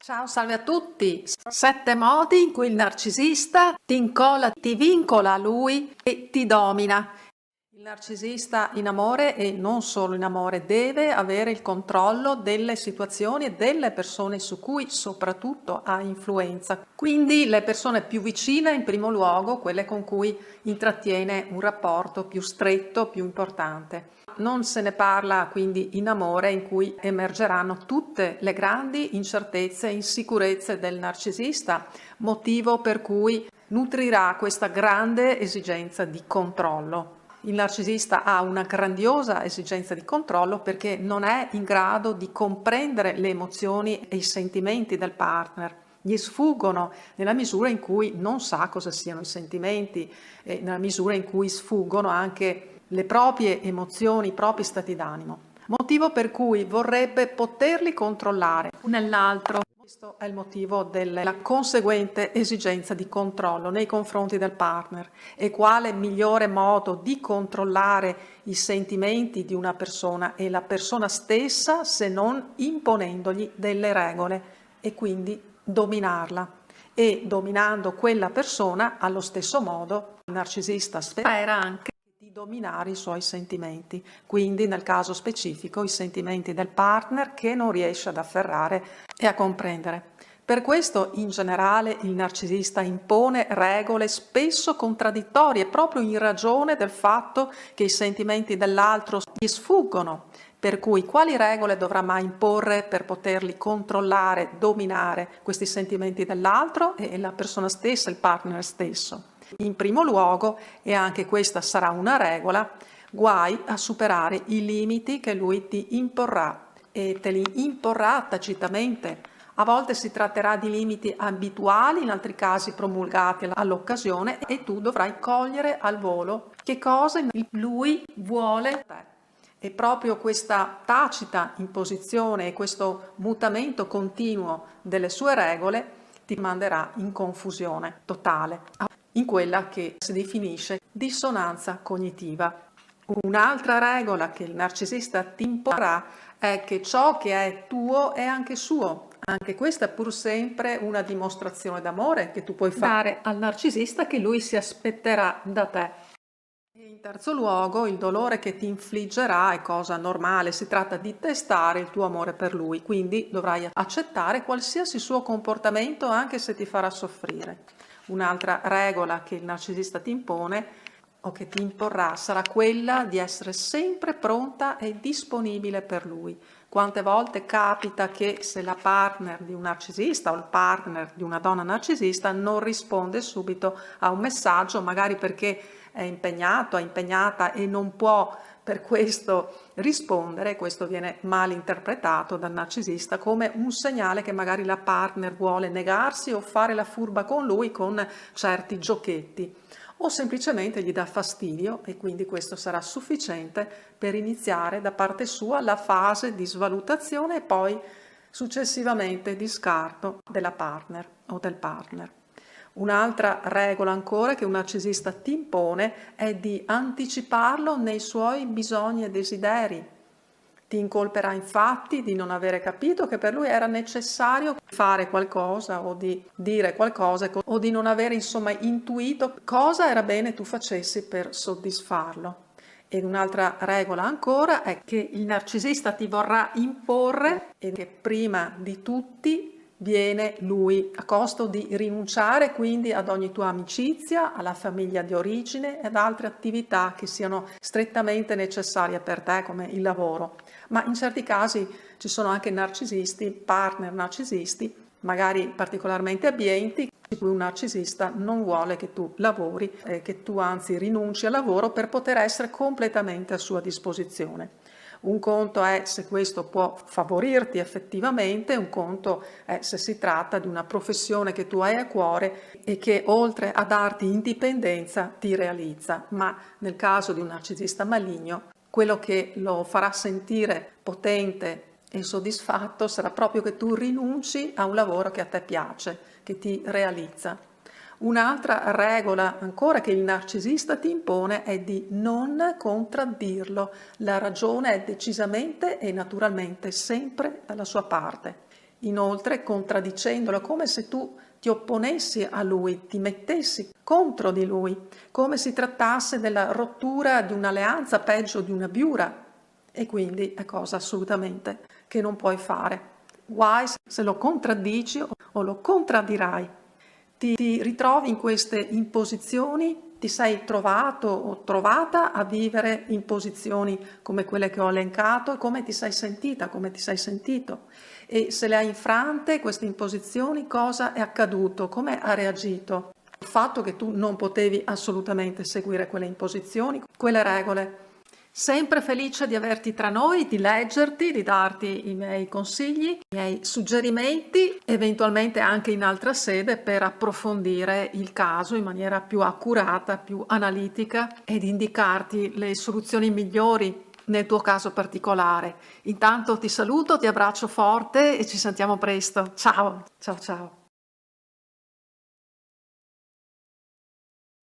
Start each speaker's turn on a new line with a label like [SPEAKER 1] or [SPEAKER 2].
[SPEAKER 1] Ciao, salve a tutti! 7 modi in cui il narcisista ti incolla, ti vincola a lui e ti domina. Il narcisista in amore, e non solo in amore, deve avere il controllo delle situazioni e delle persone su cui soprattutto ha influenza. Quindi le persone più vicine in primo luogo, quelle con cui intrattiene un rapporto più stretto, più importante. Non se ne parla quindi in amore, in cui emergeranno tutte le grandi incertezze e insicurezze del narcisista, motivo per cui nutrirà questa grande esigenza di controllo. Il narcisista ha una grandiosa esigenza di controllo perché non è in grado di comprendere le emozioni e i sentimenti del partner. Gli sfuggono nella misura in cui non sa cosa siano i sentimenti, e nella misura in cui sfuggono anche le proprie emozioni, i propri stati d'animo. Motivo per cui vorrebbe poterli controllare nell'altro. Questo è il motivo della conseguente esigenza di controllo nei confronti del partner. E quale migliore modo di controllare i sentimenti di una persona e la persona stessa se non imponendogli delle regole e quindi dominarla. E dominando quella persona, allo stesso modo, il narcisista spera anche di dominare i suoi sentimenti, quindi nel caso specifico i sentimenti del partner che non riesce ad afferrare e a comprendere. Per questo in generale il narcisista impone regole spesso contraddittorie proprio in ragione del fatto che i sentimenti dell'altro gli sfuggono, per cui quali regole dovrà mai imporre per poterli controllare, dominare questi sentimenti dell'altro e la persona stessa, il partner stesso. In primo luogo, e anche questa sarà una regola, guai a superare i limiti che lui ti imporrà e te li imporrà tacitamente. A volte si tratterà di limiti abituali, in altri casi promulgati all'occasione, e tu dovrai cogliere al volo che cosa lui vuole da te. E proprio questa tacita imposizione e questo mutamento continuo delle sue regole ti manderà in confusione totale, in quella che si definisce dissonanza cognitiva. Un'altra regola che il narcisista ti imporrà è che ciò che è tuo è anche suo. Anche questa è pur sempre una dimostrazione d'amore che tu puoi fare al narcisista, che lui si aspetterà da te. E in terzo luogo, il dolore che ti infliggerà è cosa normale, si tratta di testare il tuo amore per lui, quindi dovrai accettare qualsiasi suo comportamento anche se ti farà soffrire. Un'altra regola che il narcisista ti impone o che ti imporrà sarà quella di essere sempre pronta e disponibile per lui. Quante volte capita che se la partner di un narcisista o il partner di una donna narcisista non risponde subito a un messaggio, magari perché è impegnato, è impegnata e non può per questo rispondere, questo viene mal interpretato dal narcisista come un segnale che magari la partner vuole negarsi o fare la furba con lui con certi giochetti, o semplicemente gli dà fastidio, e quindi questo sarà sufficiente per iniziare da parte sua la fase di svalutazione e poi successivamente di scarto della partner o del partner. Un'altra regola ancora che un narcisista ti impone è di anticiparlo nei suoi bisogni e desideri. Ti incolperà infatti di non avere capito che per lui era necessario fare qualcosa o di dire qualcosa o di non avere insomma intuito cosa era bene tu facessi per soddisfarlo. Ed un'altra regola ancora è che il narcisista ti vorrà imporre e che prima di tutti viene lui, a costo di rinunciare quindi ad ogni tua amicizia, alla famiglia di origine ed altre attività che siano strettamente necessarie per te come il lavoro. Ma in certi casi ci sono anche narcisisti, partner narcisisti, magari particolarmente abbienti, di cui un narcisista non vuole che tu lavori, che tu anzi rinunci al lavoro per poter essere completamente a sua disposizione. Un conto è se questo può favorirti effettivamente, un conto è se si tratta di una professione che tu hai a cuore e che oltre a darti indipendenza ti realizza. Ma nel caso di un narcisista maligno, quello che lo farà sentire potente e soddisfatto sarà proprio che tu rinunci a un lavoro che a te piace, che ti realizza. Un'altra regola ancora che il narcisista ti impone è di non contraddirlo. La ragione è decisamente e naturalmente sempre dalla sua parte. inoltre contraddicendolo, come se tu ti opponessi a lui, ti mettessi contro di lui, come si trattasse della rottura di un'alleanza, peggio di una biura, e quindi è cosa assolutamente che non puoi fare. Guai se lo contraddici o lo contraddirai. Ti ritrovi in queste imposizioni, ti sei trovato o trovata a vivere in posizioni come quelle che ho elencato, e come ti sei sentita, come ti sei sentito. E se le hai infrante queste imposizioni, cosa è accaduto? Come ha reagito? Il fatto che tu non potevi assolutamente seguire quelle imposizioni, quelle regole. Sempre felice di averti tra noi, di leggerti, di darti i miei consigli, i miei suggerimenti, eventualmente anche in altra sede per approfondire il caso in maniera più accurata, più analitica ed indicarti le soluzioni migliori nel tuo caso particolare. Intanto ti saluto, ti abbraccio forte e ci sentiamo presto. Ciao, ciao, ciao.